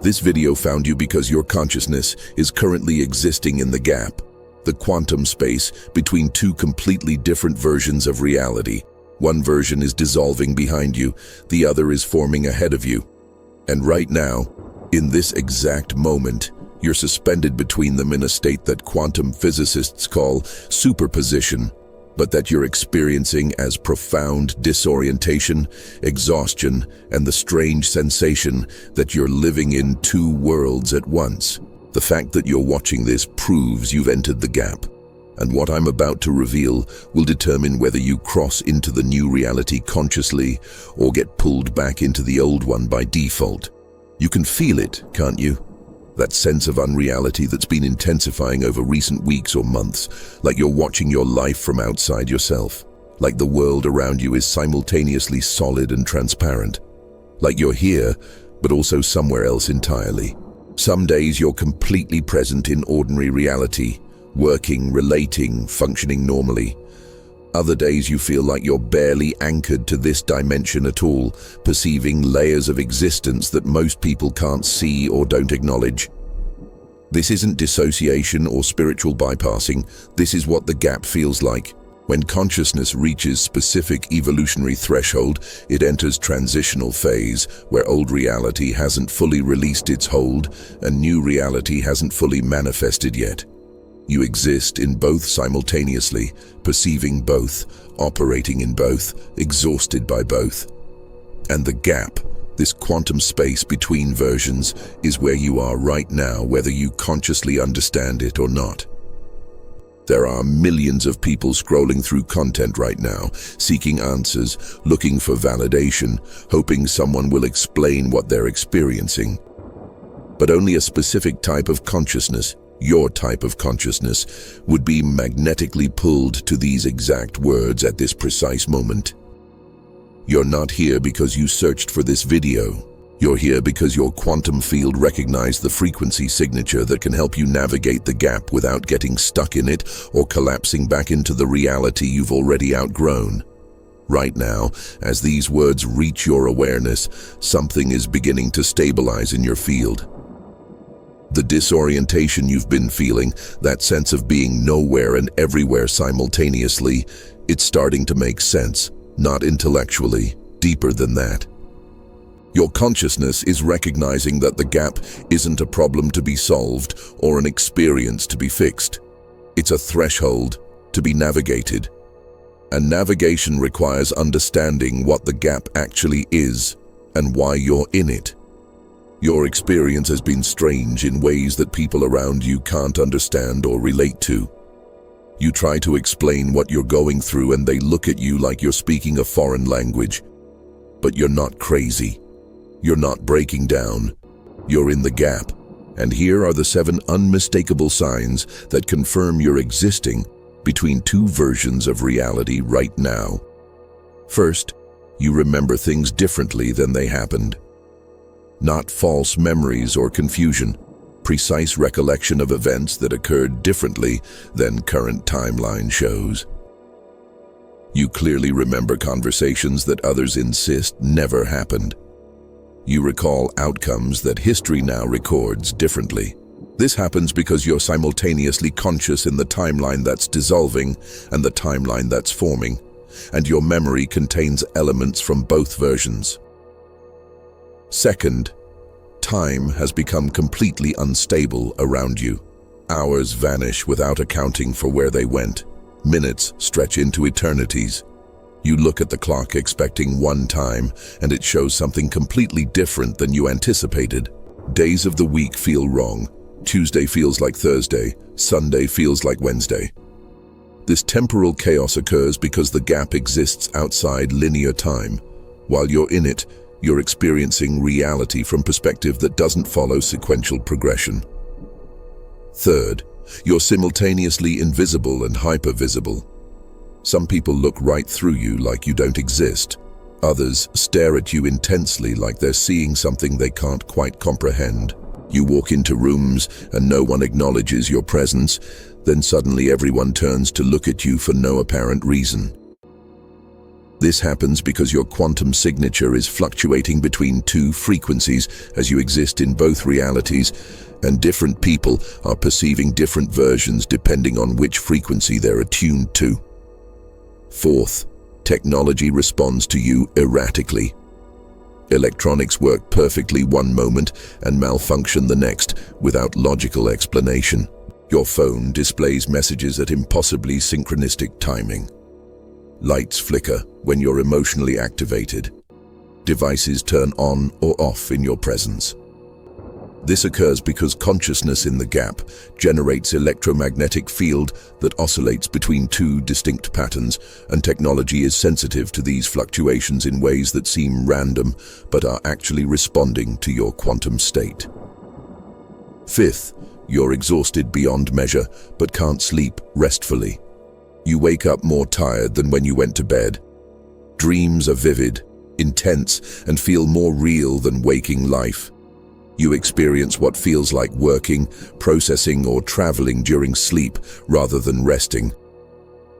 This video found you because your consciousness is currently existing in the gap, the quantum space between two completely different versions of reality. One version is dissolving behind you, the other is forming ahead of you. And right now, in this exact moment, you're suspended between them in a state that quantum physicists call superposition, but that you're experiencing as profound disorientation, exhaustion, and the strange sensation that you're living in two worlds at once. The fact that you're watching this proves you've entered the gap, and what I'm about to reveal will determine whether you cross into the new reality consciously or get pulled back into the old one by default. You can feel it, can't you? That sense of unreality that's been intensifying over recent weeks or months, like you're watching your life from outside yourself, like the world around you is simultaneously solid and transparent, like you're here, but also somewhere else entirely. Some days you're completely present in ordinary reality, working, relating, functioning normally. Other days you feel like you're barely anchored to this dimension at all, perceiving layers of existence that most people can't see or don't acknowledge. This isn't dissociation or spiritual bypassing, this is what the gap feels like. When consciousness reaches specific evolutionary threshold, it enters transitional phase, where old reality hasn't fully released its hold and new reality hasn't fully manifested yet. You exist in both simultaneously, perceiving both, operating in both, exhausted by both. And the gap, this quantum space between versions, is where you are right now, whether you consciously understand it or not. There are millions of people scrolling through content right now, seeking answers, looking for validation, hoping someone will explain what they're experiencing. But only a specific type of consciousness, your type of consciousness, would be magnetically pulled to these exact words at this precise moment. You're not here because you searched for this video. You're here because your quantum field recognized the frequency signature that can help you navigate the gap without getting stuck in it or collapsing back into the reality you've already outgrown. Right now, as these words reach your awareness, something is beginning to stabilize in your field. The disorientation you've been feeling, that sense of being nowhere and everywhere simultaneously, it's starting to make sense, not intellectually, deeper than that. Your consciousness is recognizing that the gap isn't a problem to be solved or an experience to be fixed. It's a threshold to be navigated. And navigation requires understanding what the gap actually is and why you're in it. Your experience has been strange in ways that people around you can't understand or relate to. You try to explain what you're going through and they look at you like you're speaking a foreign language. But you're not crazy. You're not breaking down. You're in the gap. And here are the 7 unmistakable signs that confirm you're existing between two versions of reality right now. First, you remember things differently than they happened. Not false memories or confusion, precise recollection of events that occurred differently than current timeline shows. You clearly remember conversations that others insist never happened. You recall outcomes that history now records differently. This happens because you're simultaneously conscious in the timeline that's dissolving and the timeline that's forming, and your memory contains elements from both versions. Second, time has become completely unstable around you. Hours vanish without accounting for where they went. Minutes stretch into eternities. You look at the clock expecting one time, and it shows something completely different than you anticipated. Days of the week feel wrong. Tuesday feels like Thursday. Sunday feels like Wednesday. This temporal chaos occurs because the gap exists outside linear time. While you're in it, you're experiencing reality from perspective that doesn't follow sequential progression. Third, you're simultaneously invisible and hypervisible. Some people look right through you like you don't exist. Others stare at you intensely like they're seeing something they can't quite comprehend. You walk into rooms and no one acknowledges your presence, then suddenly everyone turns to look at you for no apparent reason. This happens because your quantum signature is fluctuating between two frequencies as you exist in both realities, and different people are perceiving different versions depending on which frequency they're attuned to. Fourth, technology responds to you erratically. Electronics work perfectly one moment and malfunction the next without logical explanation. Your phone displays messages at impossibly synchronistic timing. Lights flicker when you're emotionally activated. Devices turn on or off in your presence. This occurs because consciousness in the gap generates electromagnetic field that oscillates between two distinct patterns, and technology is sensitive to these fluctuations in ways that seem random but are actually responding to your quantum state. Fifth, you're exhausted beyond measure but can't sleep restfully. You wake up more tired than when you went to bed. Dreams are vivid, intense, and feel more real than waking life. You experience what feels like working, processing, or traveling during sleep rather than resting.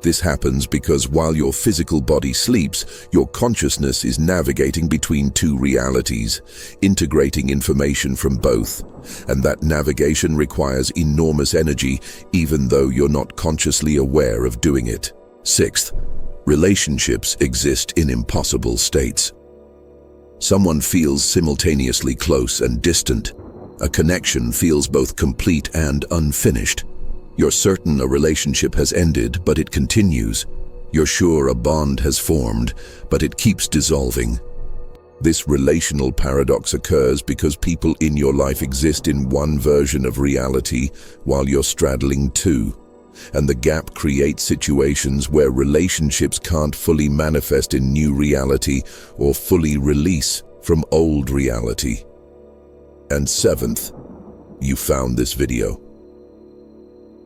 This happens because while your physical body sleeps, your consciousness is navigating between two realities, integrating information from both. And that navigation requires enormous energy, even though you're not consciously aware of doing it. Sixth, relationships exist in impossible states. Someone feels simultaneously close and distant. A connection feels both complete and unfinished. You're certain a relationship has ended, but it continues. You're sure a bond has formed, but it keeps dissolving. This relational paradox occurs because people in your life exist in one version of reality while you're straddling two. And the gap creates situations where relationships can't fully manifest in new reality or fully release from old reality. And seventh, you found this video.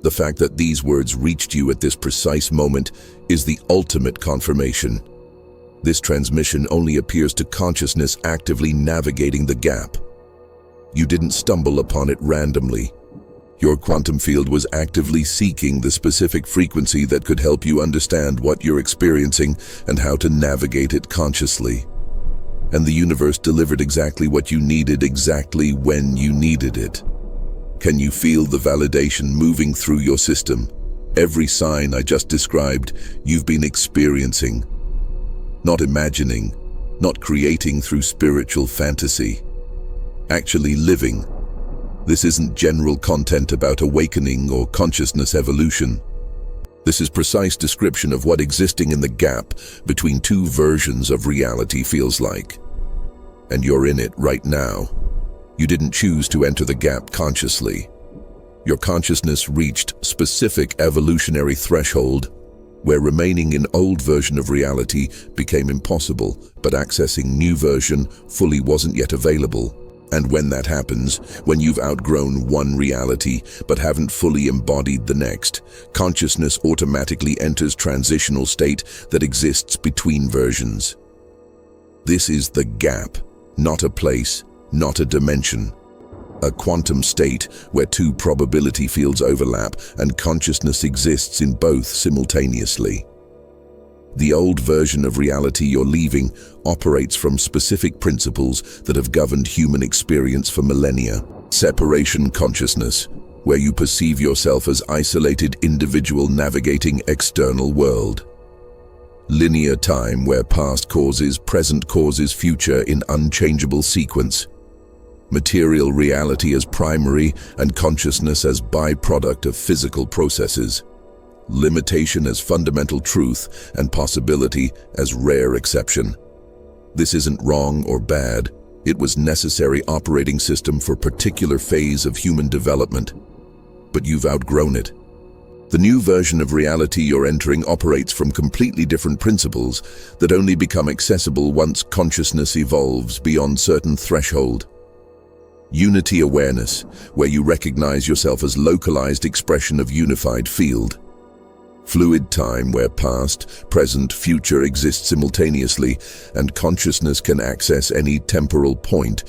The fact that these words reached you at this precise moment is the ultimate confirmation. This transmission only appears to consciousness actively navigating the gap. You didn't stumble upon it randomly. Your quantum field was actively seeking the specific frequency that could help you understand what you're experiencing and how to navigate it consciously. And the universe delivered exactly what you needed exactly when you needed it. Can you feel the validation moving through your system? Every sign I just described, you've been experiencing. Not imagining, not creating through spiritual fantasy. Actually living. This isn't general content about awakening or consciousness evolution. This is precise description of what existing in the gap between two versions of reality feels like. And you're in it right now. You didn't choose to enter the gap consciously. Your consciousness reached specific evolutionary threshold where remaining in old version of reality became impossible, but accessing new version fully wasn't yet available. And when that happens, when you've outgrown one reality but haven't fully embodied the next, consciousness automatically enters transitional state that exists between versions. This is the gap, not a place, not a dimension. A quantum state where two probability fields overlap and consciousness exists in both simultaneously. The old version of reality you're leaving operates from specific principles that have governed human experience for millennia. Separation consciousness, where you perceive yourself as isolated individual navigating external world. Linear time, where past causes, present causes future in unchangeable sequence. Material reality as primary and consciousness as byproduct of physical processes. Limitation as fundamental truth and possibility as rare exception. This isn't wrong or bad. It was necessary operating system for a particular phase of human development. But you've outgrown it. The new version of reality you're entering operates from completely different principles that only become accessible once consciousness evolves beyond certain threshold. Unity awareness, where you recognize yourself as localized expression of unified field. Fluid time, where past, present, future exist simultaneously and consciousness can access any temporal point.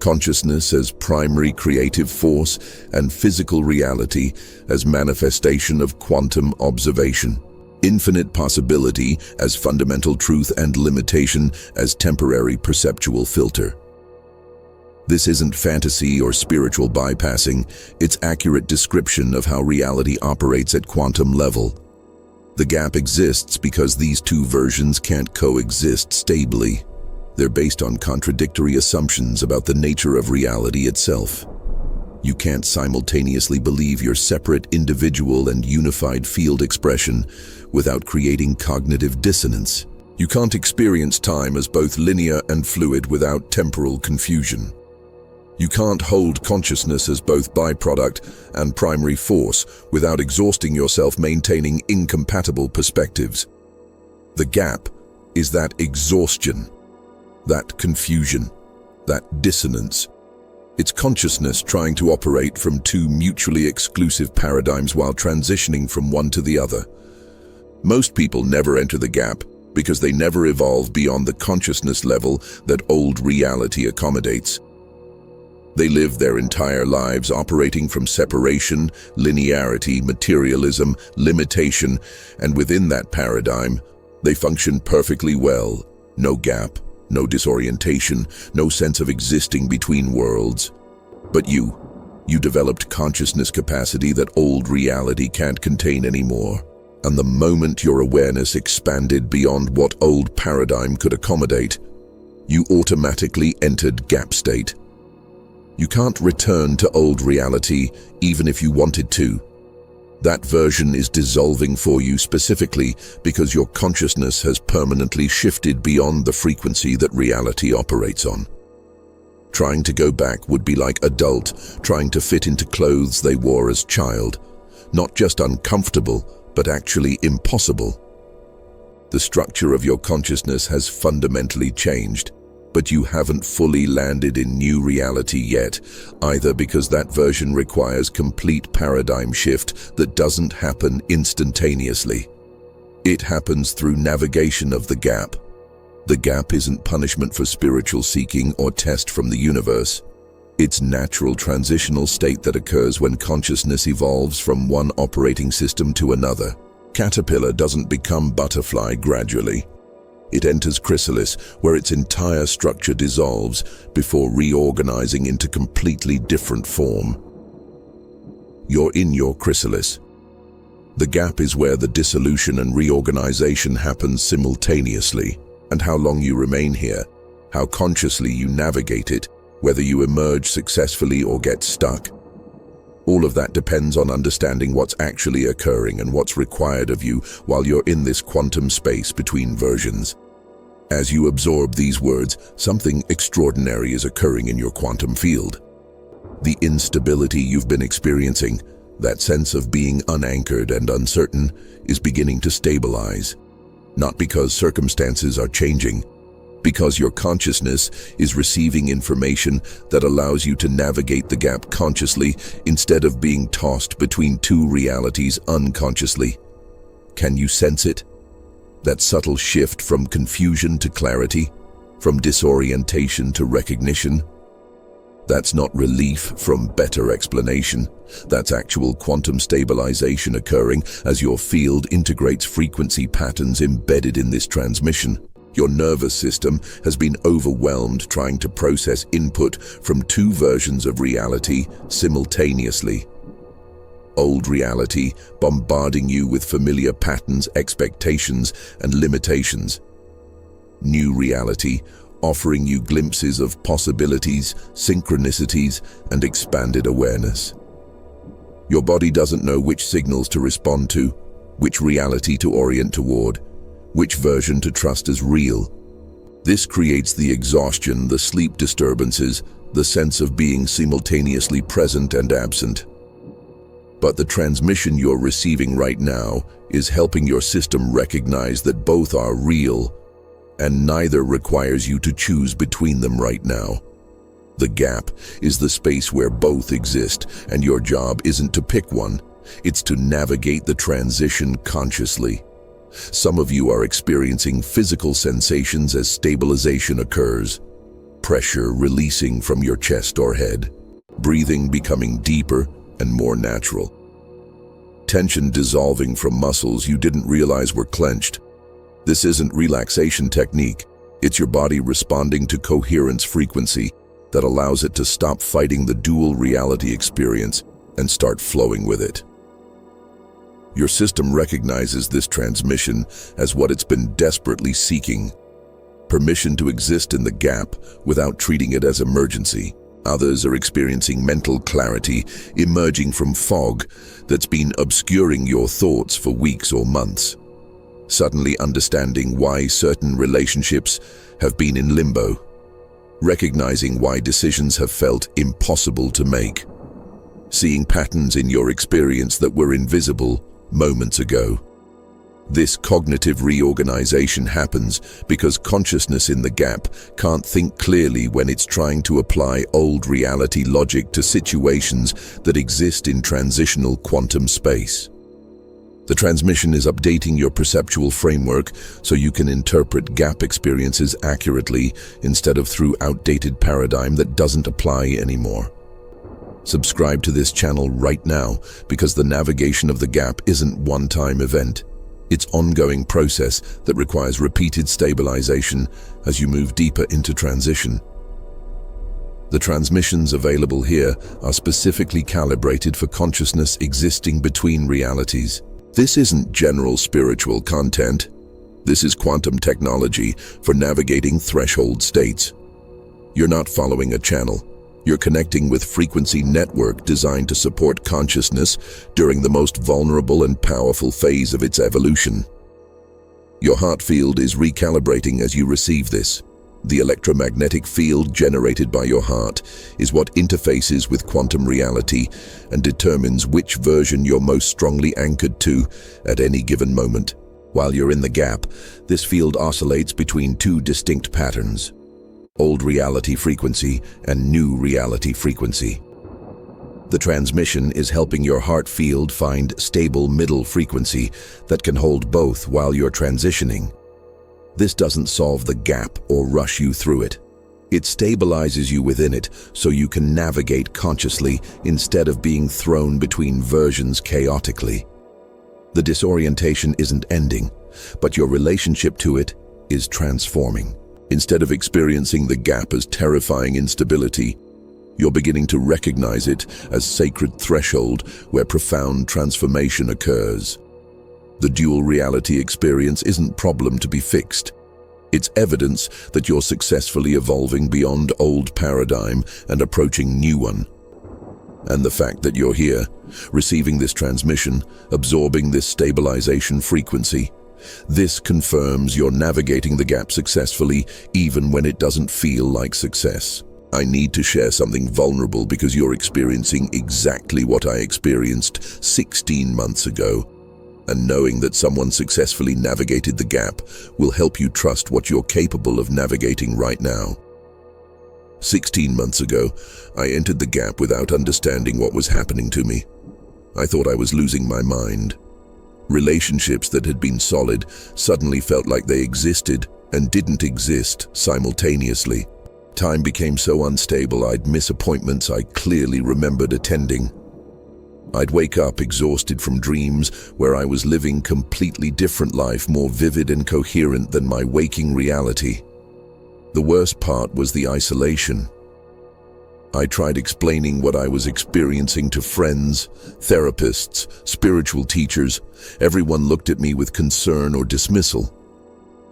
Consciousness as primary creative force and physical reality as manifestation of quantum observation. Infinite possibility as fundamental truth and limitation as temporary perceptual filter. This isn't fantasy or spiritual bypassing, it's accurate description of how reality operates at quantum level. The gap exists because these two versions can't coexist stably. They're based on contradictory assumptions about the nature of reality itself. You can't simultaneously believe your separate individual and unified field expression without creating cognitive dissonance. You can't experience time as both linear and fluid without temporal confusion. You can't hold consciousness as both byproduct and primary force without exhausting yourself maintaining incompatible perspectives. The gap is that exhaustion, that confusion, that dissonance. It's consciousness trying to operate from two mutually exclusive paradigms while transitioning from one to the other. Most people never enter the gap because they never evolve beyond the consciousness level that old reality accommodates. They live their entire lives operating from separation, linearity, materialism, limitation, and within that paradigm, they function perfectly well. No gap, no disorientation, no sense of existing between worlds. But you developed consciousness capacity that old reality can't contain anymore. And the moment your awareness expanded beyond what old paradigm could accommodate, you automatically entered gap state. You can't return to old reality even if you wanted to. That version is dissolving for you specifically because your consciousness has permanently shifted beyond the frequency that reality operates on. Trying to go back would be like adult trying to fit into clothes they wore as child. Not just uncomfortable, but actually impossible. The structure of your consciousness has fundamentally changed, but you haven't fully landed in new reality yet, either because that version requires complete paradigm shift that doesn't happen instantaneously. It happens through navigation of the gap. The gap isn't punishment for spiritual seeking or test from the universe. It's natural transitional state that occurs when consciousness evolves from one operating system to another. Caterpillar doesn't become butterfly gradually. It enters chrysalis, where its entire structure dissolves before reorganizing into completely different form. You're in your chrysalis. The gap is where the dissolution and reorganization happens simultaneously, and how long you remain here, how consciously you navigate it, whether you emerge successfully or get stuck. All of that depends on understanding what's actually occurring and what's required of you while you're in this quantum space between versions. As you absorb these words, something extraordinary is occurring in your quantum field. The instability you've been experiencing, that sense of being unanchored and uncertain, is beginning to stabilize. Not because circumstances are changing, because your consciousness is receiving information that allows you to navigate the gap consciously instead of being tossed between two realities unconsciously. Can you sense it? That subtle shift from confusion to clarity, from disorientation to recognition? That's not relief from better explanation. That's actual quantum stabilization occurring as your field integrates frequency patterns embedded in this transmission. Your nervous system has been overwhelmed trying to process input from two versions of reality simultaneously. Old reality bombarding you with familiar patterns, expectations, and limitations. New reality offering you glimpses of possibilities, synchronicities, and expanded awareness. Your body doesn't know which signals to respond to, which reality to orient toward, which version to trust as real. This creates the exhaustion, the sleep disturbances, the sense of being simultaneously present and absent. But the transmission you're receiving right now is helping your system recognize that both are real, and neither requires you to choose between them right now. The gap is the space where both exist, and your job isn't to pick one, it's to navigate the transition consciously. Some of you are experiencing physical sensations as stabilization occurs. Pressure releasing from your chest or head. Breathing becoming deeper and more natural. tension dissolving from muscles you didn't realize were clenched. This isn't relaxation technique. It's your body responding to coherence frequency that allows it to stop fighting the dual reality experience and start flowing with it. Your system recognizes this transmission as what it's been desperately seeking: permission to exist in the gap without treating it as emergency. Others are experiencing mental clarity emerging from fog that's been obscuring your thoughts for weeks or months. Suddenly understanding why certain relationships have been in limbo. Recognizing why decisions have felt impossible to make. Seeing patterns in your experience that were invisible moments ago. This cognitive reorganization happens because consciousness in the gap can't think clearly when it's trying to apply old reality logic to situations that exist in transitional quantum space. The transmission is updating your perceptual framework so you can interpret gap experiences accurately instead of through outdated paradigm that doesn't apply anymore. Subscribe to this channel right now because the navigation of the gap isn't a one-time event. It's an ongoing process that requires repeated stabilization as you move deeper into transition. The transmissions available here are specifically calibrated for consciousness existing between realities. This isn't general spiritual content. This is quantum technology for navigating threshold states. You're not following a channel. You're connecting with frequency network designed to support consciousness during the most vulnerable and powerful phase of its evolution. Your heart field is recalibrating as you receive this. The electromagnetic field generated by your heart is what interfaces with quantum reality and determines which version you're most strongly anchored to at any given moment. While you're in the gap, this field oscillates between two distinct patterns: old reality frequency and new reality frequency. The transmission is helping your heart field find stable middle frequency that can hold both while you're transitioning. This doesn't solve the gap or rush you through it. It stabilizes you within it so you can navigate consciously instead of being thrown between versions chaotically. The disorientation isn't ending, but your relationship to it is transforming. Instead of experiencing the gap as terrifying instability, you're beginning to recognize it as sacred threshold where profound transformation occurs. The dual reality experience isn't a problem to be fixed. It's evidence that you're successfully evolving beyond old paradigm and approaching new one. And the fact that you're here, receiving this transmission, absorbing this stabilization frequency, this confirms you're navigating the gap successfully even when it doesn't feel like success. I need to share something vulnerable because you're experiencing exactly what I experienced 16 months ago. And knowing that someone successfully navigated the gap will help you trust what you're capable of navigating right now. 16 months ago, I entered the gap without understanding what was happening to me. I thought I was losing my mind. Relationships that had been solid suddenly felt like they existed and didn't exist simultaneously. Time became so unstable I'd miss appointments I clearly remembered attending. I'd wake up exhausted from dreams where I was living completely different life, more vivid and coherent than my waking reality. The worst part was the isolation. I tried explaining what I was experiencing to friends, therapists, spiritual teachers. Everyone looked at me with concern or dismissal.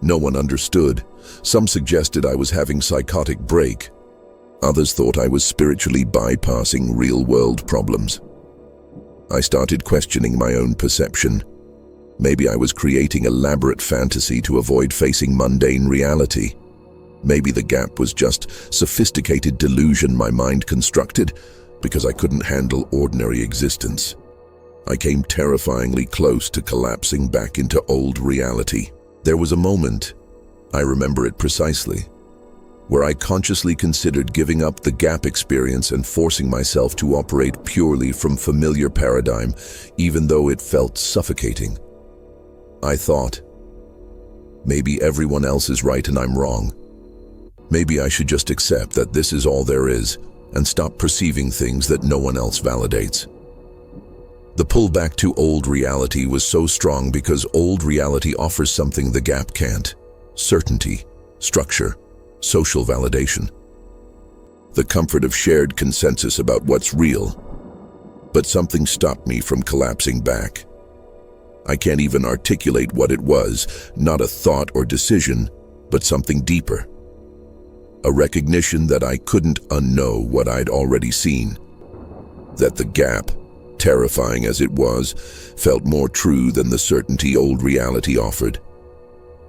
No one understood. Some suggested I was having psychotic break. Others thought I was spiritually bypassing real-world problems. I started questioning my own perception. Maybe I was creating elaborate fantasy to avoid facing mundane reality. Maybe the gap was just sophisticated delusion my mind constructed because I couldn't handle ordinary existence. I came terrifyingly close to collapsing back into old reality. There was a moment, I remember it precisely, where I consciously considered giving up the gap experience and forcing myself to operate purely from familiar paradigm, even though it felt suffocating. I thought, maybe everyone else is right and I'm wrong. Maybe I should just accept that this is all there is and stop perceiving things that no one else validates. The pullback to old reality was so strong because old reality offers something the gap can't: certainty, structure, social validation. The comfort of shared consensus about what's real. But something stopped me from collapsing back. I can't even articulate what it was, not a thought or decision, but something deeper. A recognition that I couldn't unknow what I'd already seen. That the gap, terrifying as it was, felt more true than the certainty old reality offered.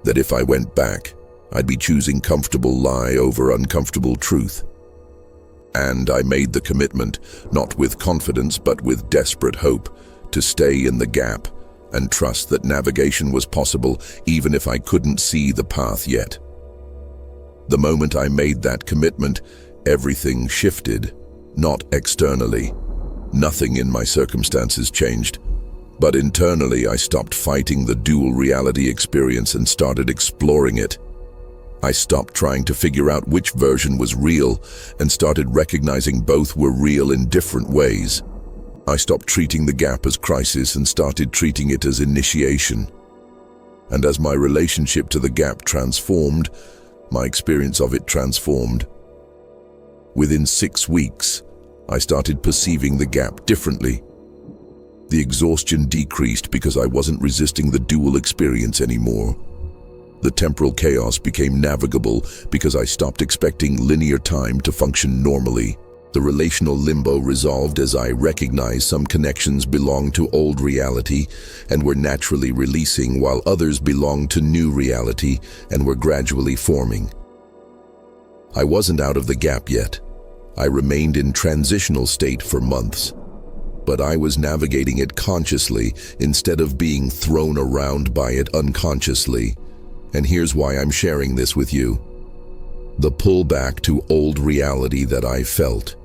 That if I went back, I'd be choosing comfortable lie over uncomfortable truth. And I made the commitment, not with confidence but with desperate hope, to stay in the gap and trust that navigation was possible even if I couldn't see the path yet. The moment I made that commitment, everything shifted, not externally. Nothing in my circumstances changed, but internally I stopped fighting the dual reality experience and started exploring it. I stopped trying to figure out which version was real and started recognizing both were real in different ways. I stopped treating the gap as crisis and started treating it as initiation. And as my relationship to the gap transformed, my experience of it transformed. Within 6 weeks, I started perceiving the gap differently. The exhaustion decreased because I wasn't resisting the dual experience anymore. The temporal chaos became navigable because I stopped expecting linear time to function normally. The relational limbo resolved as I recognized some connections belonged to old reality and were naturally releasing, while others belonged to new reality and were gradually forming. I wasn't out of the gap yet. I remained in transitional state for months. But I was navigating it consciously instead of being thrown around by it unconsciously. And here's why I'm sharing this with you. The pullback to old reality that I felt.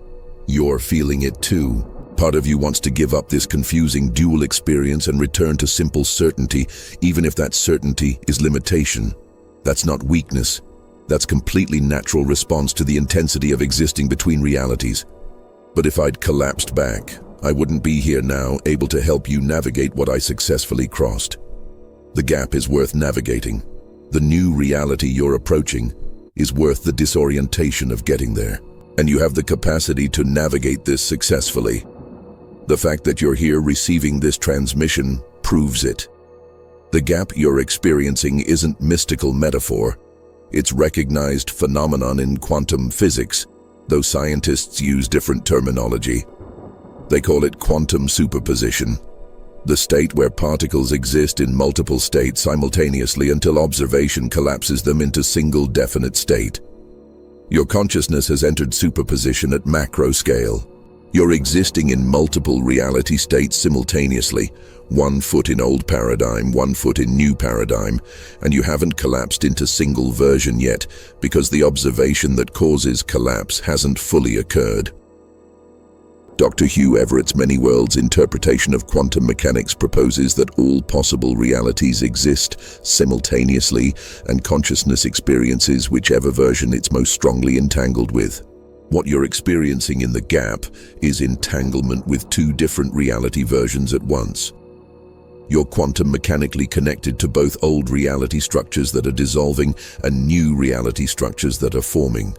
You're feeling it too. Part of you wants to give up this confusing dual experience and return to simple certainty, even if that certainty is limitation. That's not weakness. That's completely natural response to the intensity of existing between realities. But if I'd collapsed back, I wouldn't be here now, able to help you navigate what I successfully crossed. The gap is worth navigating. The new reality you're approaching is worth the disorientation of getting there. And you have the capacity to navigate this successfully. The fact that you're here receiving this transmission proves it. The gap you're experiencing isn't mystical metaphor. It's recognized phenomenon in quantum physics, though scientists use different terminology. They call it quantum superposition, the state where particles exist in multiple states simultaneously until observation collapses them into single definite state. Your consciousness has entered superposition at macro scale. You're existing in multiple reality states simultaneously, 1 foot in old paradigm, 1 foot in new paradigm, and you haven't collapsed into single version yet because the observation that causes collapse hasn't fully occurred. Dr. Hugh Everett's Many Worlds interpretation of quantum mechanics proposes that all possible realities exist simultaneously and consciousness experiences whichever version it's most strongly entangled with. What you're experiencing in the gap is entanglement with 2 different reality versions at once. You're quantum mechanically connected to both old reality structures that are dissolving and new reality structures that are forming.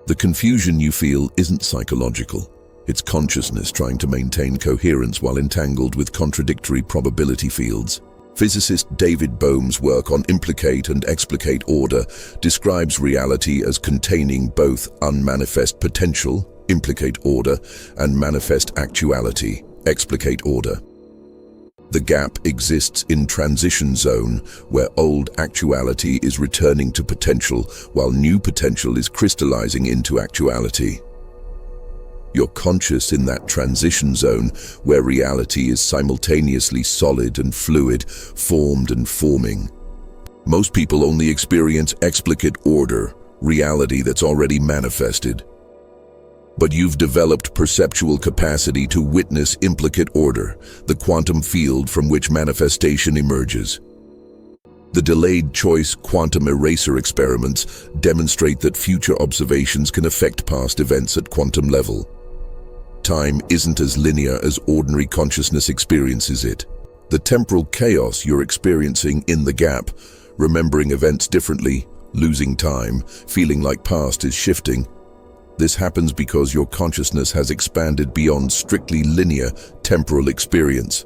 The confusion you feel isn't psychological. It's consciousness trying to maintain coherence while entangled with contradictory probability fields. Physicist David Bohm's work on implicate and explicate order describes reality as containing both unmanifest potential, implicate order, and manifest actuality, explicate order. The gap exists in transition zone, where old actuality is returning to potential, while new potential is crystallizing into actuality. You're conscious in that transition zone where reality is simultaneously solid and fluid, formed and forming. Most people only experience explicate order, reality that's already manifested. But you've developed perceptual capacity to witness implicate order, the quantum field from which manifestation emerges. The delayed choice quantum eraser experiments demonstrate that future observations can affect past events at quantum level. Time isn't as linear as ordinary consciousness experiences it. The temporal chaos you're experiencing in the gap, remembering events differently, losing time, feeling like past is shifting. This happens because your consciousness has expanded beyond strictly linear temporal experience.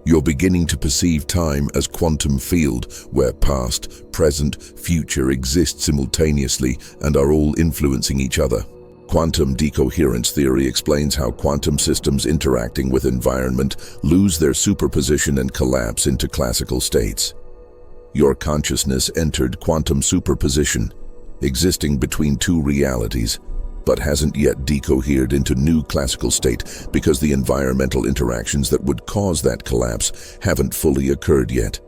You're beginning to perceive time as quantum field, where past, present, future exist simultaneously and are all influencing each other. Quantum decoherence theory explains how quantum systems interacting with environment lose their superposition and collapse into classical states. Your consciousness entered quantum superposition, existing between two realities, but hasn't yet decohered into new classical state because the environmental interactions that would cause that collapse haven't fully occurred yet.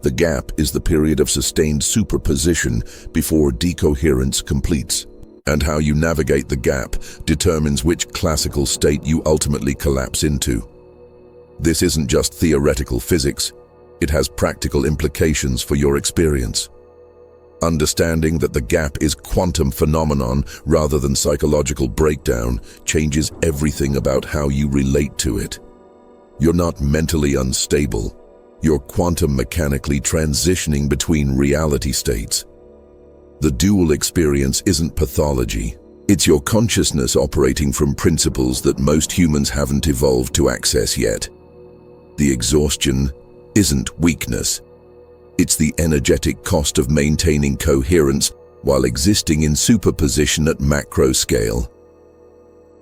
The gap is the period of sustained superposition before decoherence completes, and how you navigate the gap determines which classical state you ultimately collapse into. This isn't just theoretical physics, it has practical implications for your experience. Understanding that the gap is quantum phenomenon rather than psychological breakdown changes everything about how you relate to it. You're not mentally unstable. You're quantum mechanically transitioning between reality states. The dual experience isn't pathology. It's your consciousness operating from principles that most humans haven't evolved to access yet. The exhaustion isn't weakness. It's the energetic cost of maintaining coherence while existing in superposition at macro scale.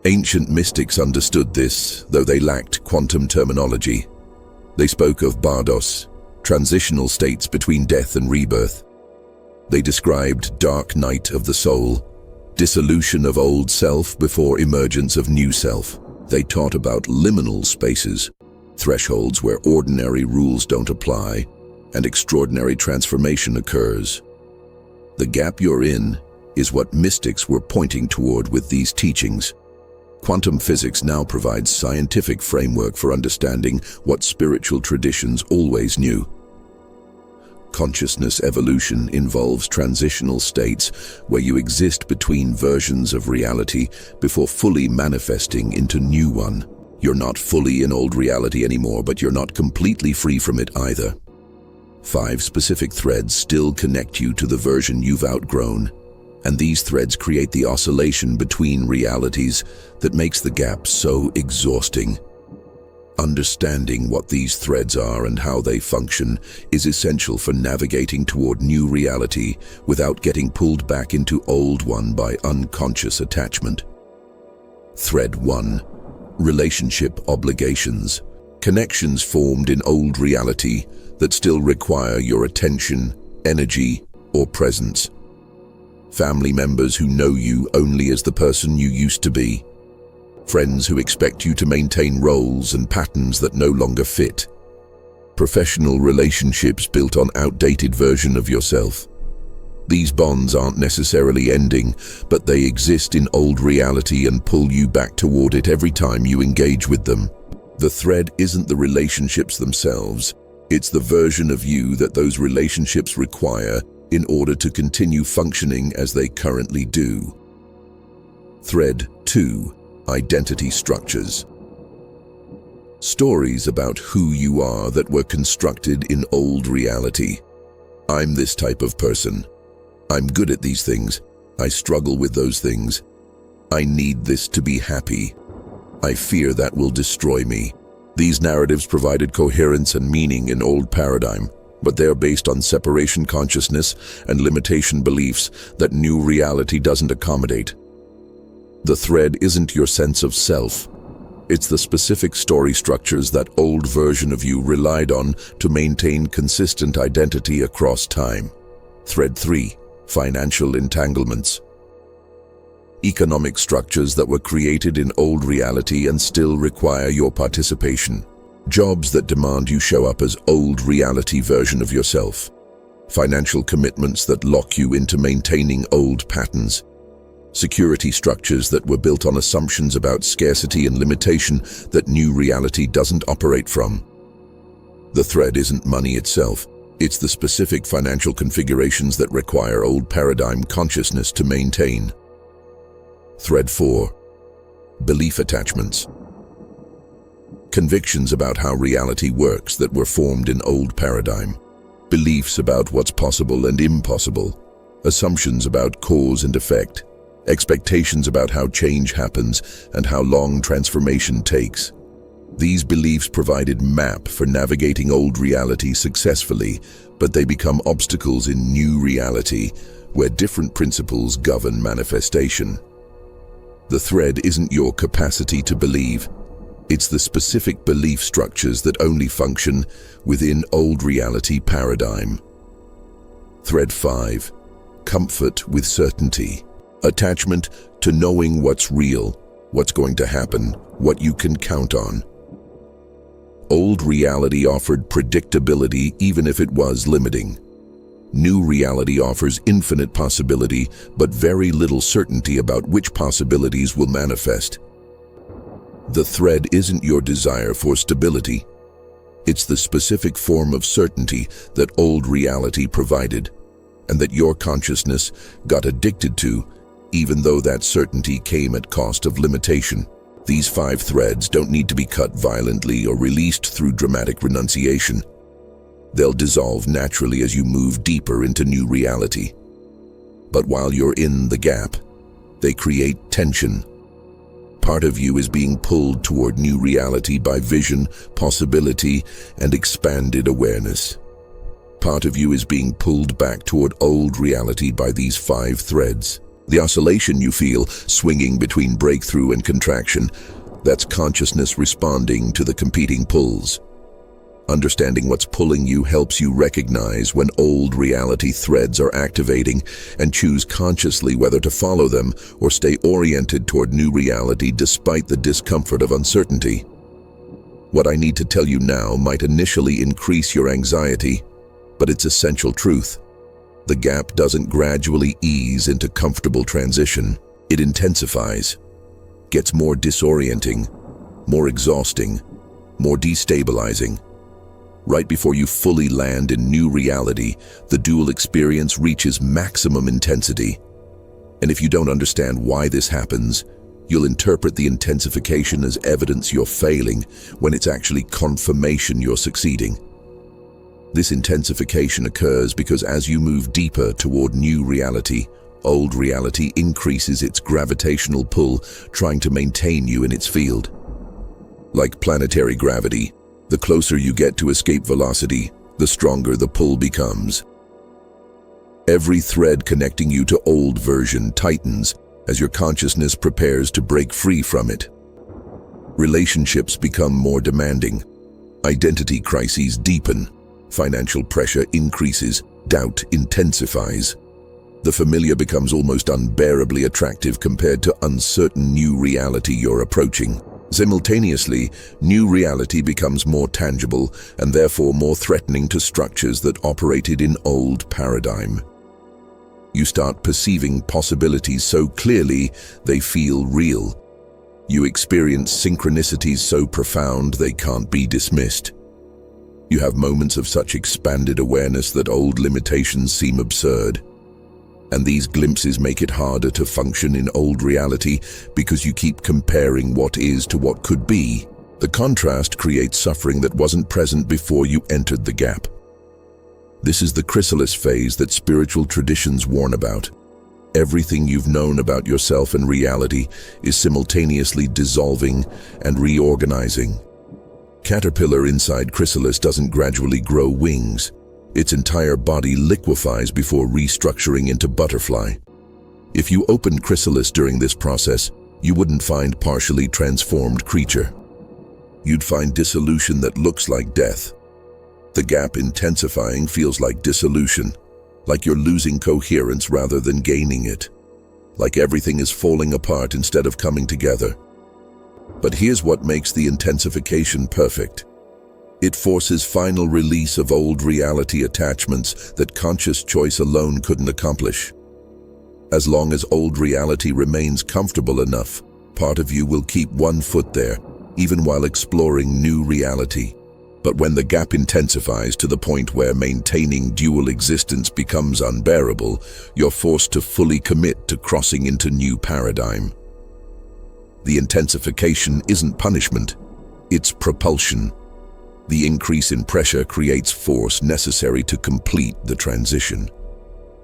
Ancient mystics understood this, though they lacked quantum terminology. They spoke of bardos, transitional states between death and rebirth. They described dark night of the soul, dissolution of old self before emergence of new self. They taught about liminal spaces, thresholds where ordinary rules don't apply, and extraordinary transformation occurs. The gap you're in is what mystics were pointing toward with these teachings. Quantum physics now provides scientific framework for understanding what spiritual traditions always knew. Consciousness evolution involves transitional states where you exist between versions of reality before fully manifesting into new one. You're not fully in old reality anymore, but you're not completely free from it either. 5 specific threads still connect you to the version you've outgrown, and these threads create the oscillation between realities that makes the gap so exhausting. Understanding what these threads are and how they function is essential for navigating toward new reality without getting pulled back into old one by unconscious attachment. Thread 1. Relationship obligations. Connections formed in old reality that still require your attention, energy, or presence. Family members who know you only as the person you used to be. Friends who expect you to maintain roles and patterns that no longer fit. Professional relationships built on outdated version of yourself. These bonds aren't necessarily ending, but they exist in old reality and pull you back toward it every time you engage with them. The thread isn't the relationships themselves, it's the version of you that those relationships require in order to continue functioning as they currently do. Thread 2. Identity structures. Stories about who you are that were constructed in old reality. I'm this type of person. I'm good at these things. I struggle with those things. I need this to be happy. I fear that will destroy me. These narratives provided coherence and meaning in old paradigm, but they are based on separation consciousness and limitation beliefs that new reality doesn't accommodate. The thread isn't your sense of self. It's the specific story structures that old version of you relied on to maintain consistent identity across time. Thread 3. Financial entanglements. Economic structures that were created in old reality and still require your participation. Jobs that demand you show up as old reality version of yourself. Financial commitments that lock you into maintaining old patterns. Security structures that were built on assumptions about scarcity and limitation that new reality doesn't operate from. The thread isn't money itself. It's the specific financial configurations that require old paradigm consciousness to maintain. Thread 4. Belief attachments. Convictions about how reality works that were formed in old paradigm. Beliefs about what's possible and impossible. Assumptions about cause and effect. Expectations about how change happens and how long transformation takes. These beliefs provided map for navigating old reality successfully, but they become obstacles in new reality, where different principles govern manifestation. The thread isn't your capacity to believe. It's the specific belief structures that only function within old reality paradigm. Thread 5. Comfort with certainty. Attachment to knowing what's real, what's going to happen, what you can count on. Old reality offered predictability even if it was limiting. New reality offers infinite possibility, but very little certainty about which possibilities will manifest. The thread isn't your desire for stability. It's the specific form of certainty that old reality provided, and that your consciousness got addicted to, even though that certainty came at cost of limitation. These 5 threads don't need to be cut violently or released through dramatic renunciation. They'll dissolve naturally as you move deeper into new reality. But while you're in the gap, they create tension. Part of you is being pulled toward new reality by vision, possibility, and expanded awareness. Part of you is being pulled back toward old reality by these 5 threads. The oscillation you feel, swinging between breakthrough and contraction, that's consciousness responding to the competing pulls. Understanding what's pulling you helps you recognize when old reality threads are activating and choose consciously whether to follow them or stay oriented toward new reality despite the discomfort of uncertainty. What I need to tell you now might initially increase your anxiety, but it's essential truth. The gap doesn't gradually ease into comfortable transition. It intensifies, gets more disorienting, more exhausting, more destabilizing. Right before you fully land in new reality, the dual experience reaches maximum intensity. And if you don't understand why this happens, you'll interpret the intensification as evidence you're failing, when it's actually confirmation you're succeeding. This intensification occurs because as you move deeper toward new reality, old reality increases its gravitational pull, trying to maintain you in its field. Like planetary gravity, the closer you get to escape velocity, the stronger the pull becomes. Every thread connecting you to old version tightens as your consciousness prepares to break free from it. Relationships become more demanding. Identity crises deepen. Financial pressure increases. Doubt intensifies. The familiar becomes almost unbearably attractive compared to uncertain new reality you're approaching. Simultaneously, new reality becomes more tangible and therefore more threatening to structures that operated in old paradigm. You start perceiving possibilities so clearly they feel real. You experience synchronicities so profound they can't be dismissed. You have moments of such expanded awareness that old limitations seem absurd. And these glimpses make it harder to function in old reality because you keep comparing what is to what could be. The contrast creates suffering that wasn't present before you entered the gap. This is the chrysalis phase that spiritual traditions warn about. Everything you've known about yourself and reality is simultaneously dissolving and reorganizing. Caterpillar inside chrysalis doesn't gradually grow wings. Its entire body liquefies before restructuring into butterfly. If you opened chrysalis during this process, you wouldn't find partially transformed creature. You'd find dissolution that looks like death. The gap intensifying feels like dissolution, like you're losing coherence rather than gaining it, like everything is falling apart instead of coming together. But here's what makes the intensification perfect. It forces final release of old reality attachments that conscious choice alone couldn't accomplish. As long as old reality remains comfortable enough, part of you will keep one foot there, even while exploring new reality. But when the gap intensifies to the point where maintaining dual existence becomes unbearable, you're forced to fully commit to crossing into new paradigm. The intensification isn't punishment, it's propulsion. The increase in pressure creates force necessary to complete the transition.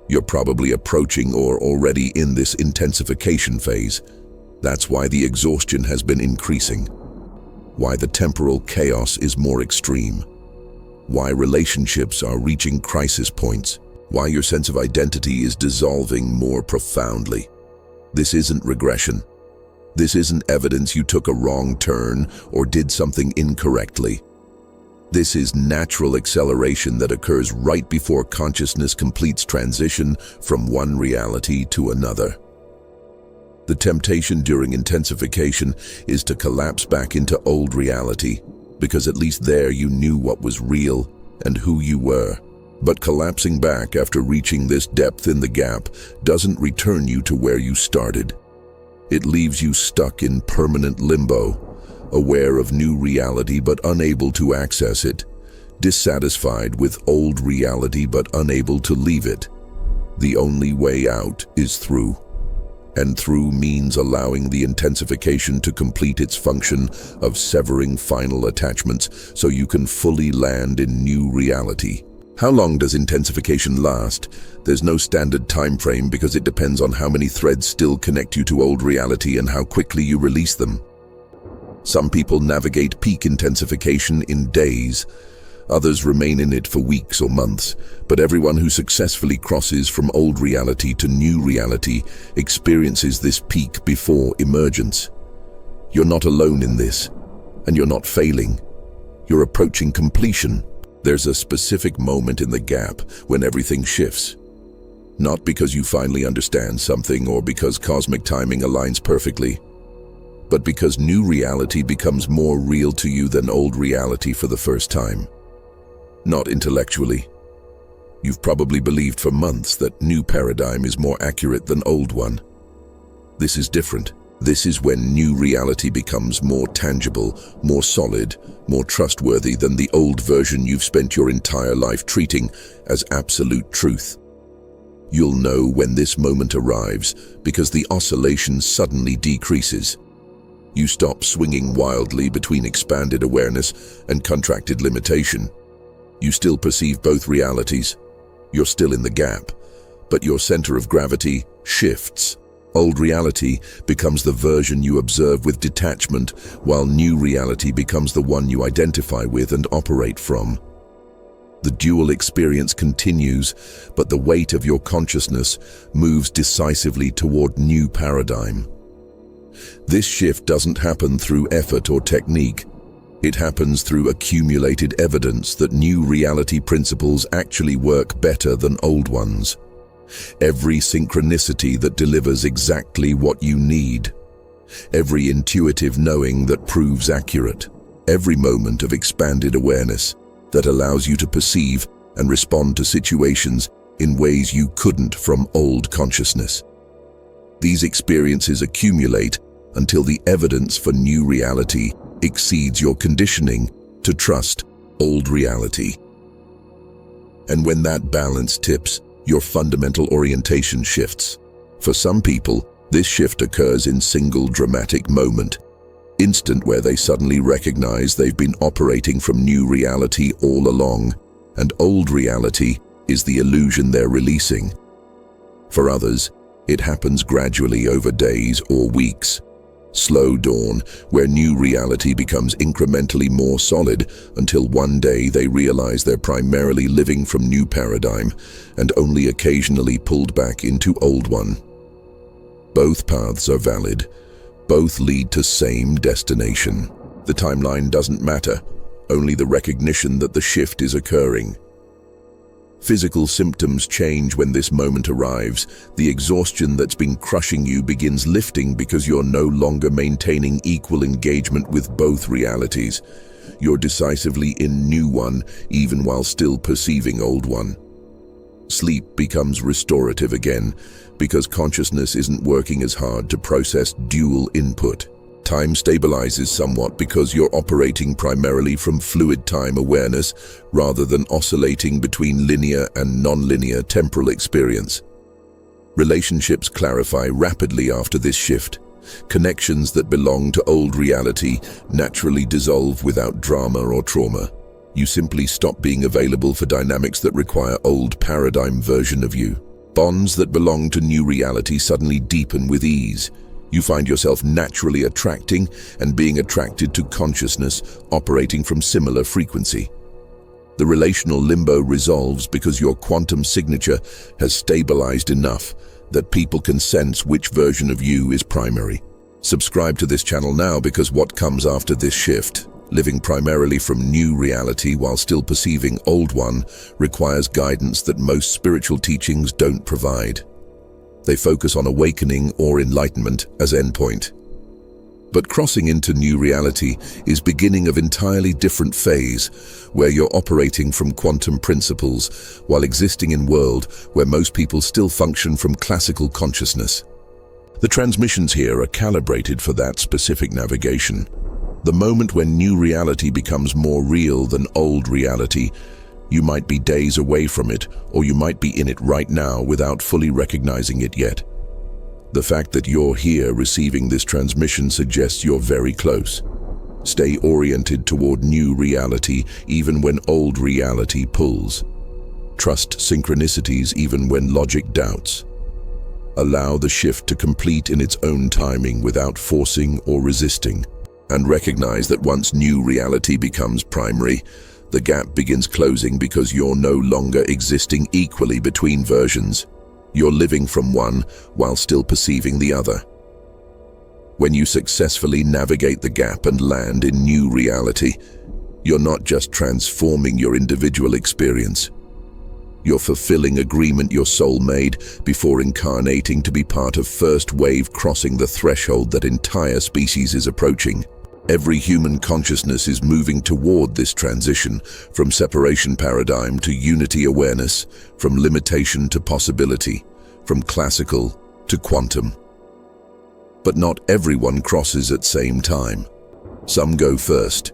You're probably approaching or already in this intensification phase. That's why the exhaustion has been increasing. Why the temporal chaos is more extreme. Why relationships are reaching crisis points. Why your sense of identity is dissolving more profoundly. This isn't regression. This isn't evidence you took a wrong turn or did something incorrectly. This is natural acceleration that occurs right before consciousness completes transition from one reality to another. The temptation during intensification is to collapse back into old reality, because at least there you knew what was real and who you were. But collapsing back after reaching this depth in the gap doesn't return you to where you started. It leaves you stuck in permanent limbo, aware of new reality but unable to access it, dissatisfied with old reality but unable to leave it. The only way out is through. And through means allowing the intensification to complete its function of severing final attachments so you can fully land in new reality. How long does intensification last? There's no standard time frame because it depends on how many threads still connect you to old reality and how quickly you release them. Some people navigate peak intensification in days. Others remain in it for weeks or months, but everyone who successfully crosses from old reality to new reality experiences this peak before emergence. You're not alone in this, and you're not failing. You're approaching completion. There's a specific moment in the gap when everything shifts. Not because you finally understand something or because cosmic timing aligns perfectly, but because new reality becomes more real to you than old reality for the first time. Not intellectually. You've probably believed for months that new paradigm is more accurate than old one. This is different. This is when new reality becomes more tangible, more solid, more trustworthy than the old version you've spent your entire life treating as absolute truth. You'll know when this moment arrives because the oscillation suddenly decreases. You stop swinging wildly between expanded awareness and contracted limitation. You still perceive both realities. You're still in the gap, but your center of gravity shifts. Old reality becomes the version you observe with detachment, while new reality becomes the one you identify with and operate from. The dual experience continues, but the weight of your consciousness moves decisively toward new paradigm. This shift doesn't happen through effort or technique. It happens through accumulated evidence that new reality principles actually work better than old ones. Every synchronicity that delivers exactly what you need. Every intuitive knowing that proves accurate. Every moment of expanded awareness that allows you to perceive and respond to situations in ways you couldn't from old consciousness. These experiences accumulate until the evidence for new reality exceeds your conditioning to trust old reality. And when that balance tips, your fundamental orientation shifts. For some people, this shift occurs in single dramatic moment, instant where they suddenly recognize they've been operating from new reality all along, and old reality is the illusion they're releasing. For others, it happens gradually over days or weeks. Slow dawn, where new reality becomes incrementally more solid until one day they realize they're primarily living from new paradigm and only occasionally pulled back into old one. Both paths are valid. Both lead to same destination. The timeline doesn't matter, only the recognition that the shift is occurring. Physical symptoms change when this moment arrives. The exhaustion that's been crushing you begins lifting because you're no longer maintaining equal engagement with both realities. You're decisively in new one, even while still perceiving old one. Sleep becomes restorative again, because consciousness isn't working as hard to process dual input. Time stabilizes somewhat because you're operating primarily from fluid time awareness rather than oscillating between linear and non-linear temporal experience. Relationships clarify rapidly after this shift. Connections that belong to old reality naturally dissolve without drama or trauma. You simply stop being available for dynamics that require old paradigm version of you. Bonds that belong to new reality suddenly deepen with ease. You find yourself naturally attracting and being attracted to consciousness operating from similar frequency. The relational limbo resolves because your quantum signature has stabilized enough that people can sense which version of you is primary. Subscribe to this channel now, because what comes after this shift, living primarily from new reality while still perceiving old one, requires guidance that most spiritual teachings don't provide. They focus on awakening or enlightenment as endpoint. But crossing into new reality is beginning of entirely different phase, where you're operating from quantum principles while existing in world where most people still function from classical consciousness. The transmissions here are calibrated for that specific navigation. The moment when new reality becomes more real than old reality, you might be days away from it, or you might be in it right now without fully recognizing it yet. The fact that you're here receiving this transmission suggests you're very close. Stay oriented toward new reality even when old reality pulls. Trust synchronicities even when logic doubts. Allow the shift to complete in its own timing without forcing or resisting. And recognize that once new reality becomes primary, the gap begins closing because you're no longer existing equally between versions. You're living from one while still perceiving the other. When you successfully navigate the gap and land in new reality, you're not just transforming your individual experience. You're fulfilling agreement your soul made before incarnating to be part of first wave crossing the threshold that entire species is approaching. Every human consciousness is moving toward this transition, from separation paradigm to unity awareness, from limitation to possibility, from classical to quantum. But not everyone crosses at same time. Some go first,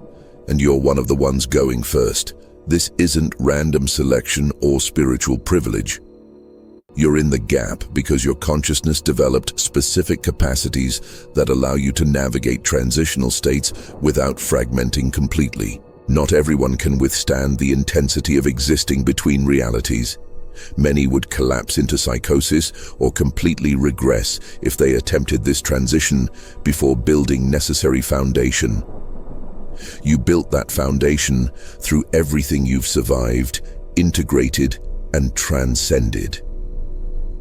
and you're one of the ones going first. This isn't random selection or spiritual privilege. You're in the gap because your consciousness developed specific capacities that allow you to navigate transitional states without fragmenting completely. Not everyone can withstand the intensity of existing between realities. Many would collapse into psychosis or completely regress if they attempted this transition before building necessary foundation. You built that foundation through everything you've survived, integrated, and transcended.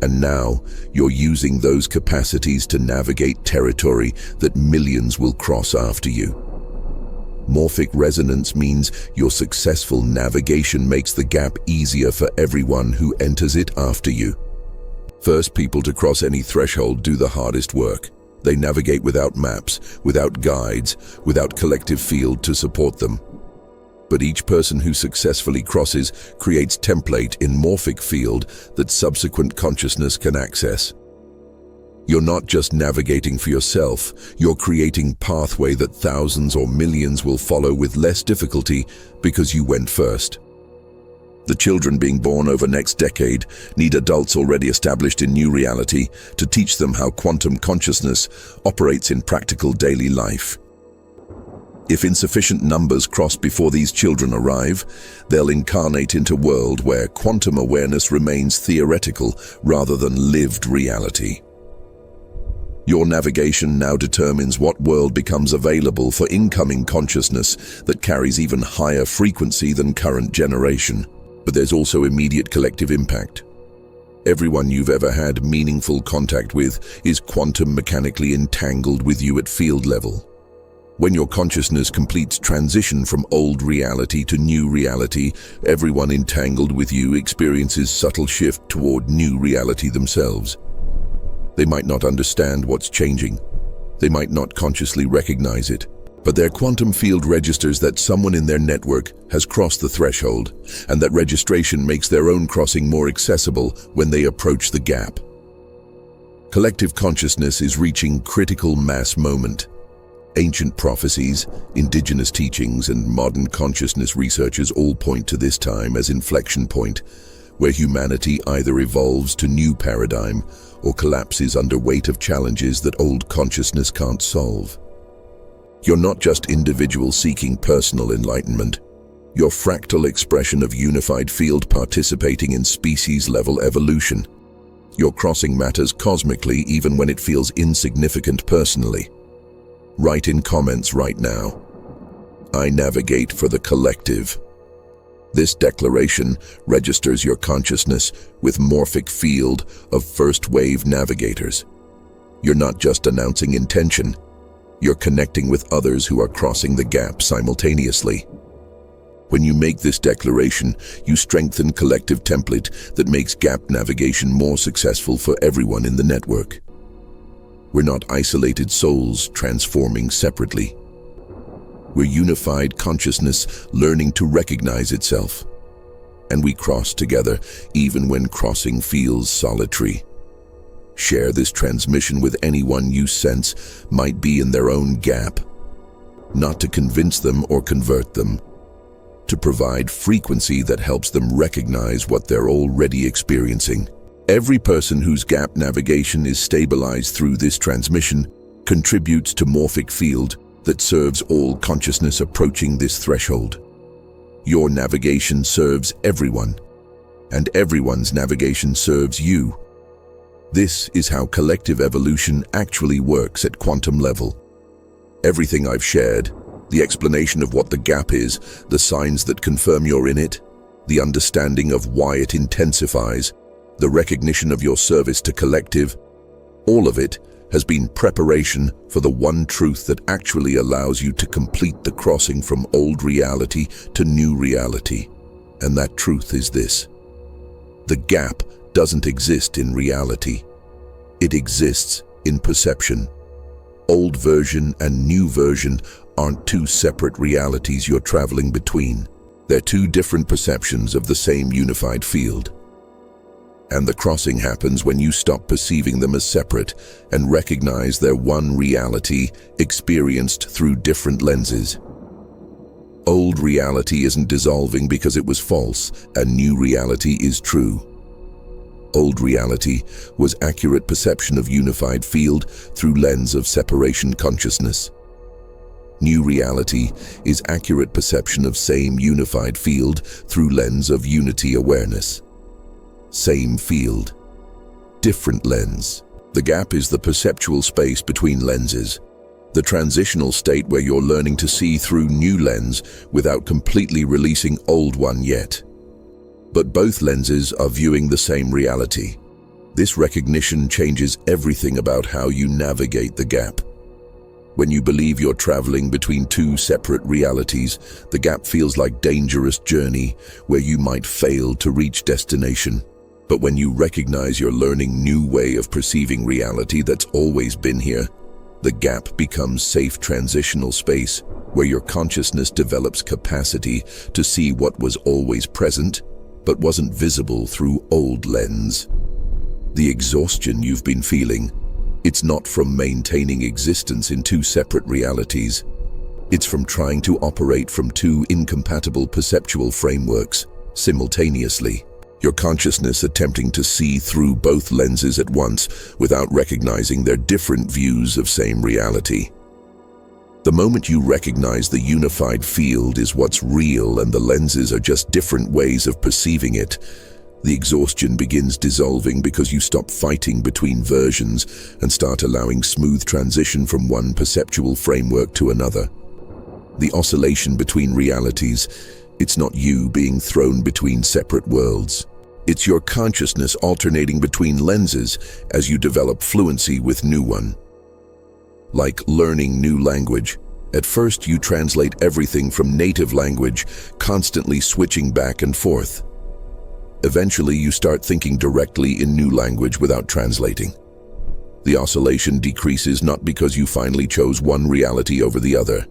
And now, you're using those capacities to navigate territory that millions will cross after you. Morphic resonance means your successful navigation makes the gap easier for everyone who enters it after you. First people to cross any threshold do the hardest work. They navigate without maps, without guides, without collective field to support them. But each person who successfully crosses creates template in morphic field that subsequent consciousness can access. You're not just navigating for yourself, you're creating pathway that thousands or millions will follow with less difficulty because you went first. The children being born over next decade need adults already established in new reality to teach them how quantum consciousness operates in practical daily life. If insufficient numbers cross before these children arrive, they'll incarnate into a world where quantum awareness remains theoretical rather than lived reality. Your navigation now determines what world becomes available for incoming consciousness that carries even higher frequency than current generation. But there's also immediate collective impact. Everyone you've ever had meaningful contact with is quantum mechanically entangled with you at field level. When your consciousness completes transition from old reality to new reality, everyone entangled with you experiences subtle shift toward new reality themselves. They might not understand what's changing. They might not consciously recognize it, but their quantum field registers that someone in their network has crossed the threshold, and that registration makes their own crossing more accessible when they approach the gap. Collective consciousness is reaching critical mass moment. Ancient prophecies, indigenous teachings, and modern consciousness researchers all point to this time as inflection point, where humanity either evolves to new paradigm or collapses under weight of challenges that old consciousness can't solve. You're not just individuals seeking personal enlightenment. You're fractal expression of unified field participating in species-level evolution. You're crossing matters cosmically even when it feels insignificant personally. Write in comments right now, "I navigate for the collective." This declaration registers your consciousness with morphic field of first-wave navigators. You're not just announcing intention, you're connecting with others who are crossing the gap simultaneously. When you make this declaration, you strengthen collective template that makes gap navigation more successful for everyone in the network. We're not isolated souls transforming separately. We're unified consciousness learning to recognize itself. And we cross together even when crossing feels solitary. Share this transmission with anyone you sense might be in their own gap. Not to convince them or convert them, to provide frequency that helps them recognize what they're already experiencing. Every person whose gap navigation is stabilized through this transmission contributes to morphic field that serves all consciousness approaching this threshold. Your navigation serves everyone, and everyone's navigation serves you. This is how collective evolution actually works at quantum level. Everything I've shared, the explanation of what the gap is, the signs that confirm you're in it, the understanding of why it intensifies, the recognition of your service to collective, all of it has been preparation for the one truth that actually allows you to complete the crossing from old reality to new reality. And that truth is this: the gap doesn't exist in reality. It exists in perception. Old version and new version aren't two separate realities you're traveling between. They're two different perceptions of the same unified field. And the crossing happens when you stop perceiving them as separate and recognize they're one reality experienced through different lenses. Old reality isn't dissolving because it was false, and new reality is true. Old reality was accurate perception of unified field through lens of separation consciousness. New reality is accurate perception of same unified field through lens of unity awareness. Same field, different lens. The gap is the perceptual space between lenses, the transitional state where you're learning to see through new lens without completely releasing old one yet. But both lenses are viewing the same reality. This recognition changes everything about how you navigate the gap. When you believe you're traveling between two separate realities, the gap feels like dangerous journey where you might fail to reach destination. But when you recognize you're learning new way of perceiving reality that's always been here, the gap becomes safe transitional space where your consciousness develops capacity to see what was always present but wasn't visible through old lens. The exhaustion you've been feeling, it's not from maintaining existence in two separate realities. It's from trying to operate from two incompatible perceptual frameworks simultaneously. Your consciousness attempting to see through both lenses at once without recognizing their different views of same reality. The moment you recognize the unified field is what's real and the lenses are just different ways of perceiving it, the exhaustion begins dissolving because you stop fighting between versions and start allowing smooth transition from one perceptual framework to another. The oscillation between realities, it's not you being thrown between separate worlds. It's your consciousness alternating between lenses as you develop fluency with new one. Like learning new language. At first you translate everything from native language, constantly switching back and forth. Eventually you start thinking directly in new language without translating. The oscillation decreases not because you finally chose one reality over the other,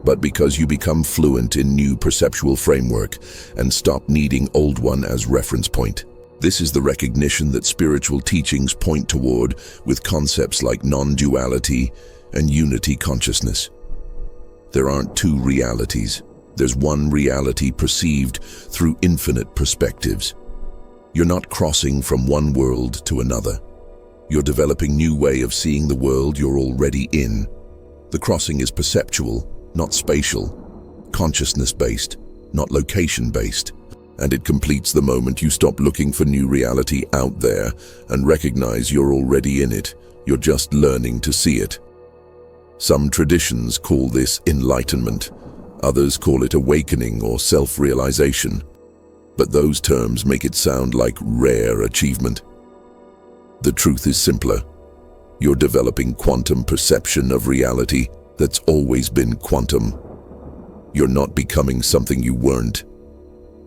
but because you become fluent in new perceptual framework and stop needing old one as reference point. This is the recognition that spiritual teachings point toward with concepts like non-duality and unity consciousness. There aren't two realities. There's one reality perceived through infinite perspectives. You're not crossing from one world to another. You're developing a new way of seeing the world you're already in. The crossing is perceptual, not spatial, consciousness-based, not location-based, and it completes the moment you stop looking for new reality out there and recognize you're already in it. You're just learning to see it. Some traditions call this enlightenment. Others call it awakening or self-realization. But those terms make it sound like rare achievement. The truth is simpler. You're developing quantum perception of reality that's always been quantum. You're not becoming something you weren't.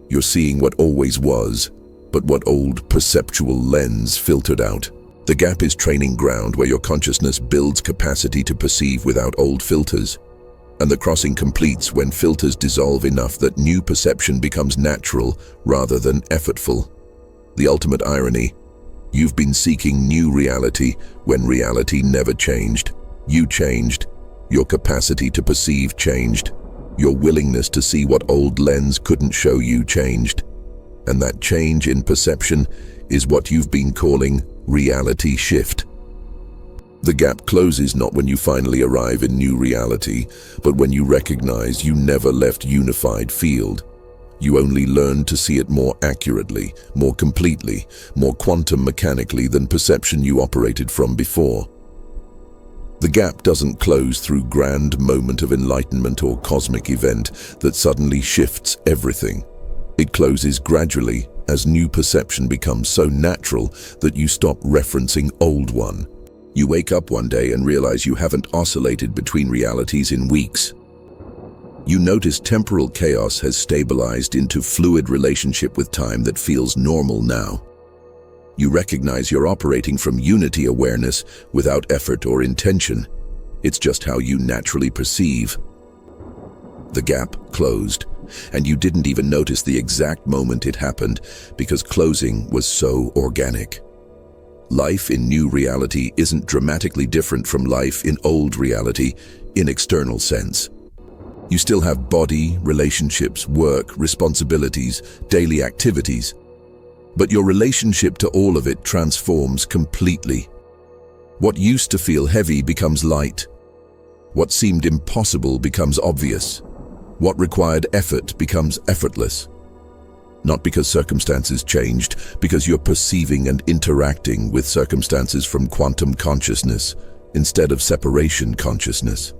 You're seeing what always was, but what old perceptual lens filtered out. The gap is training ground where your consciousness builds capacity to perceive without old filters. And the crossing completes when filters dissolve enough that new perception becomes natural rather than effortful. The ultimate irony: you've been seeking new reality when reality never changed. You changed. Your capacity to perceive changed. Your willingness to see what old lens couldn't show you changed. And that change in perception is what you've been calling reality shift. The gap closes not when you finally arrive in new reality, but when you recognize you never left unified field. You only learned to see it more accurately, more completely, more quantum mechanically than perception you operated from before. The gap doesn't close through grand moment of enlightenment or cosmic event that suddenly shifts everything. It closes gradually as new perception becomes so natural that you stop referencing old one. You wake up one day and realize you haven't oscillated between realities in weeks. You notice temporal chaos has stabilized into fluid relationship with time that feels normal now. You recognize you're operating from unity awareness without effort or intention. It's just how you naturally perceive. The gap closed, and you didn't even notice the exact moment it happened because closing was so organic. Life in new reality isn't dramatically different from life in old reality in external sense. You still have body, relationships, work, responsibilities, daily activities. But your relationship to all of it transforms completely. What used to feel heavy becomes light. What seemed impossible becomes obvious. What required effort becomes effortless. Not because circumstances changed, because you're perceiving and interacting with circumstances from quantum consciousness instead of separation consciousness.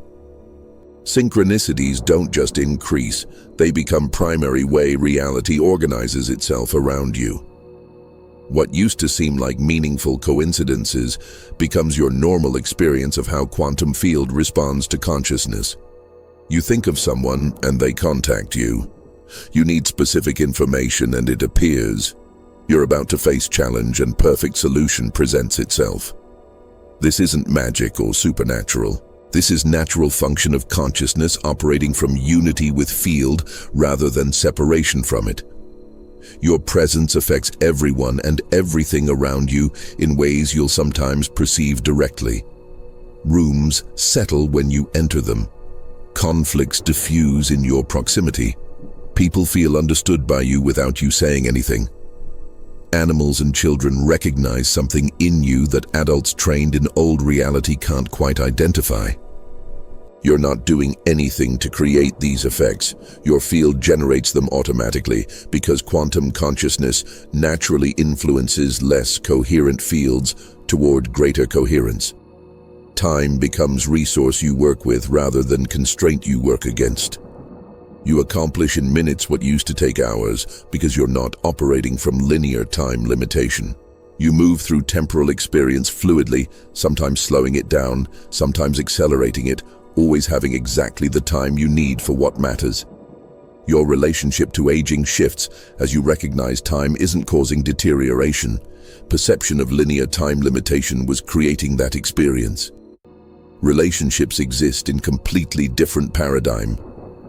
Synchronicities don't just increase, they become primary way reality organizes itself around you. What used to seem like meaningful coincidences becomes your normal experience of how quantum field responds to consciousness. You think of someone and they contact you. You need specific information and it appears. You're about to face challenge and perfect solution presents itself. This isn't magic or supernatural. This is natural function of consciousness operating from unity with field rather than separation from it. Your presence affects everyone and everything around you in ways you'll sometimes perceive directly. Rooms settle when you enter them. Conflicts diffuse in your proximity. People feel understood by you without you saying anything. Animals and children recognize something in you that adults trained in old reality can't quite identify. You're not doing anything to create these effects. Your field generates them automatically because quantum consciousness naturally influences less coherent fields toward greater coherence. Time becomes resource you work with rather than constraint you work against. You accomplish in minutes what used to take hours because you're not operating from linear time limitation. You move through temporal experience fluidly, sometimes slowing it down, sometimes accelerating it, always having exactly the time you need for what matters. Your relationship to aging shifts as you recognize time isn't causing deterioration. Perception of linear time limitation was creating that experience. Relationships exist in completely different paradigm.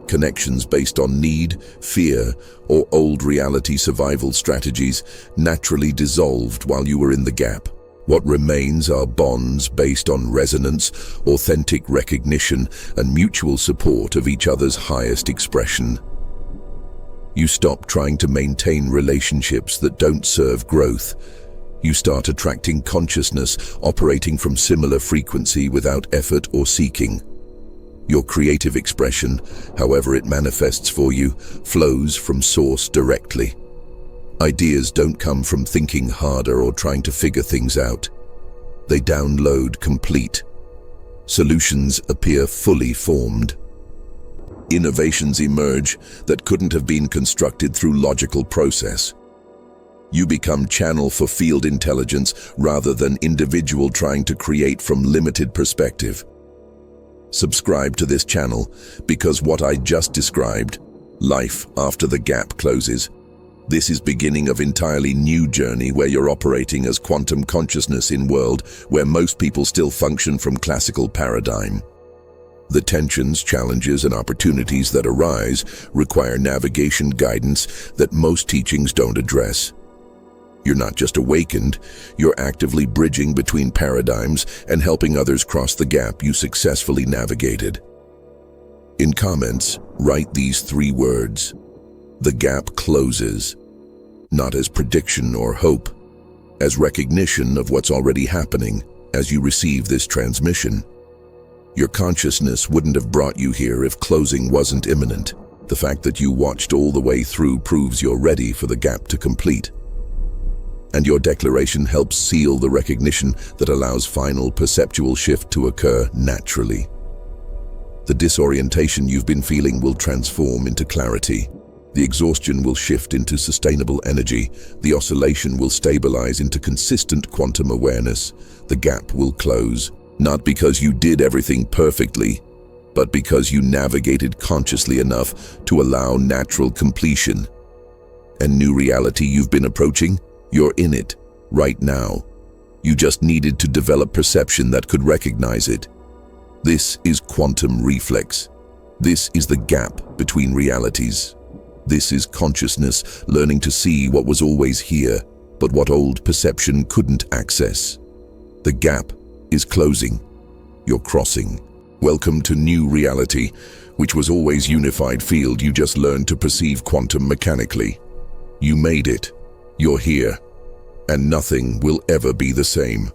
Connections based on need, fear, or old reality survival strategies naturally dissolved while you were in the gap. What remains are bonds based on resonance, authentic recognition, and mutual support of each other's highest expression. You stop trying to maintain relationships that don't serve growth. You start attracting consciousness operating from similar frequency without effort or seeking. Your creative expression, however it manifests for you, flows from source directly. Ideas don't come from thinking harder or trying to figure things out. They download complete. Solutions appear fully formed. Innovations emerge that couldn't have been constructed through logical process. You become channel for field intelligence rather than individual trying to create from limited perspective. Subscribe to this channel because what I just described, life after the gap closes, this is beginning of entirely new journey where you're operating as quantum consciousness in world where most people still function from classical paradigm. The tensions, challenges, and opportunities that arise require navigation guidance that most teachings don't address. You're not just awakened, you're actively bridging between paradigms and helping others cross the gap you successfully navigated. In comments, write these 3 words. The gap closes, not as prediction or hope, as recognition of what's already happening as you receive this transmission. Your consciousness wouldn't have brought you here if closing wasn't imminent. The fact that you watched all the way through proves you're ready for the gap to complete. And your declaration helps seal the recognition that allows final perceptual shift to occur naturally. The disorientation you've been feeling will transform into clarity. The exhaustion will shift into sustainable energy. The oscillation will stabilize into consistent quantum awareness. The gap will close, not because you did everything perfectly, but because you navigated consciously enough to allow natural completion. And new reality you've been approaching? You're in it, right now. You just needed to develop perception that could recognize it. This is quantum reflex. This is the gap between realities. This is consciousness learning to see what was always here, but what old perception couldn't access. The gap is closing. You're crossing. Welcome to new reality, which was always unified field. You just learned to perceive quantum mechanically. You made it. You're here, and nothing will ever be the same.